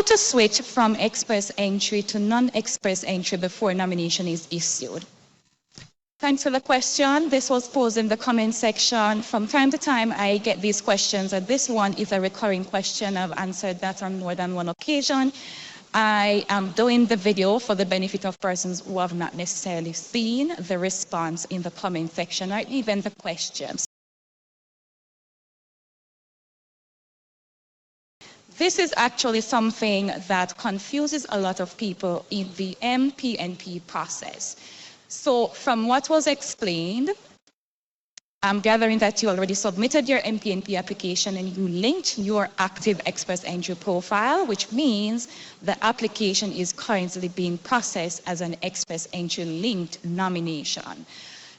How to switch from express entry to non-express entry before nomination is issued. Thanks for the question. This was posed in the comment section. From time to time, I get these questions, and this one is a recurring question. I've answered that on more than one occasion. I am doing the video for the benefit of persons who have not necessarily seen the response in the comment section or even the questions. This is actually something that confuses a lot of people in the MPNP process. So from what was explained, I'm gathering that you already submitted your MPNP application and you linked your active Express Entry profile, which means the application is currently being processed as an Express Entry-linked nomination.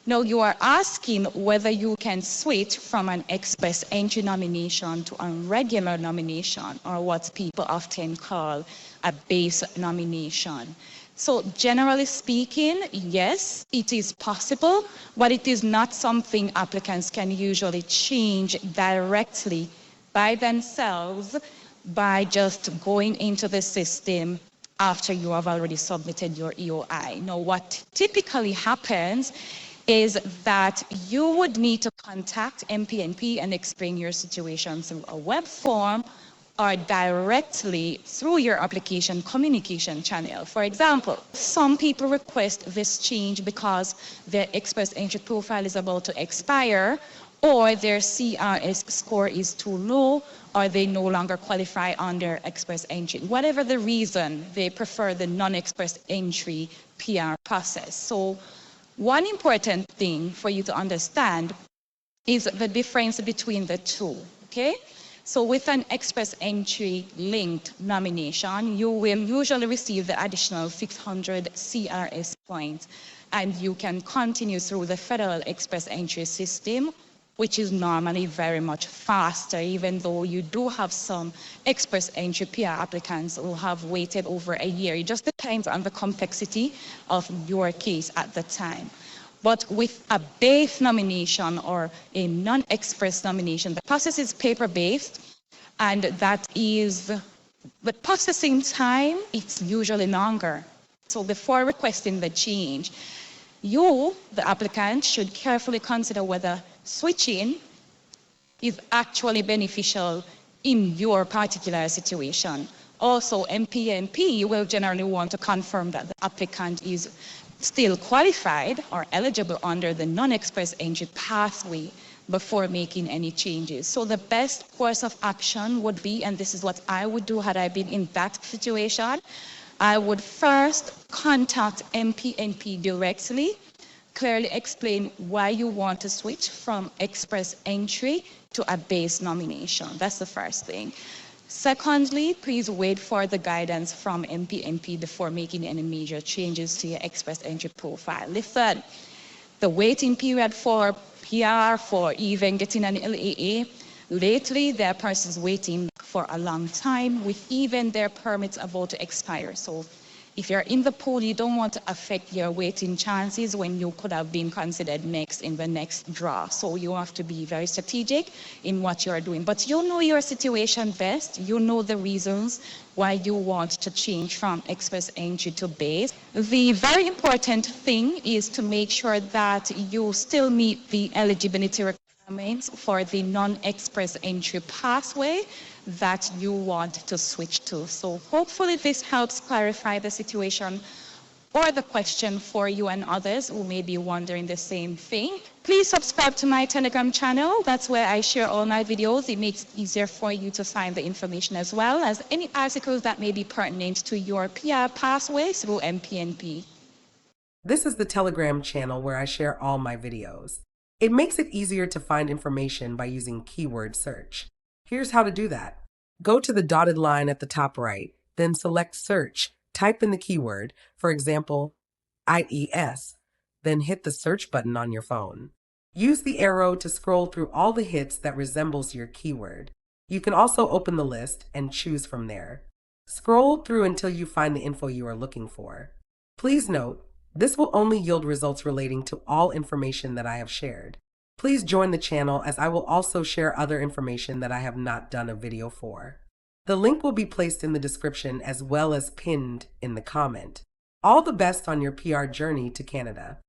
Now you are asking whether you can switch from an Express Entry nomination to a regular nomination, or what people often call a base nomination. So generally speaking, yes, it is possible, but it is not something applicants can usually change directly by themselves by just going into the system after you have already submitted your EOI. Now, what typically happens is that you would need to contact MPNP and explain your situation through a web form or directly through your application communication channel. For example, some people request this change because their Express Entry profile is about to expire, or their CRS score is too low, or they no longer qualify under Express Entry. Whatever the reason, they prefer the non-Express Entry PR process. So one important thing for you to understand is the difference between the two, okay? So with an Express Entry linked nomination, you will usually receive the additional 600 CRS points, and you can continue through the federal Express Entry system, which is normally very much faster, even though you do have some Express Entry PR applicants who have waited over a year. It just depends on the complexity of your case at the time. But with a base nomination or a non-express nomination, the process is paper-based, and that is, the processing time, it's usually longer. So before requesting the change, you, the applicant, should carefully consider whether switching is actually beneficial in your particular situation. Also, MPNP will generally want to confirm that the applicant is still qualified or eligible under the non-express entry pathway before making any changes. So the best course of action would be, and this is what I would do had I been in that situation, I would first contact MPNP directly, clearly explain why you want to switch from express entry to a base nomination. That's the first thing. Secondly, please wait for the guidance from MPNP before making any major changes to your Express Entry profile. The third, the waiting period for PR, for even getting an LAA, lately there are persons waiting for a long time with even their permits about to expire. So if you're in the pool, you don't want to affect your waiting chances when you could have been considered next in the next draw. So you have to be very strategic in what you're doing. But you know your situation best. You know the reasons why you want to change from express entry to base. The very important thing is to make sure that you still meet the eligibility requirements for the non-express entry pathway that you want to switch to. So hopefully this helps clarify the situation or the question for you and others who may be wondering the same thing. Please subscribe to my Telegram channel. That's where I share all my videos. It makes it easier for you to find the information, as well as any articles that may be pertinent to your PR pathway through MPNP. This is the Telegram channel where I share all my videos. It makes it easier to find information by using keyword search. Here's how to do that. Go to the dotted line at the top right, then select search, type in the keyword, for example, IES, then hit the search button on your phone. Use the arrow to scroll through all the hits that resembles your keyword. You can also open the list and choose from there. Scroll through until you find the info you are looking for. Please note, this will only yield results relating to all information that I have shared. Please join the channel, as I will also share other information that I have not done a video for. The link will be placed in the description as well as pinned in the comment. All the best on your PR journey to Canada.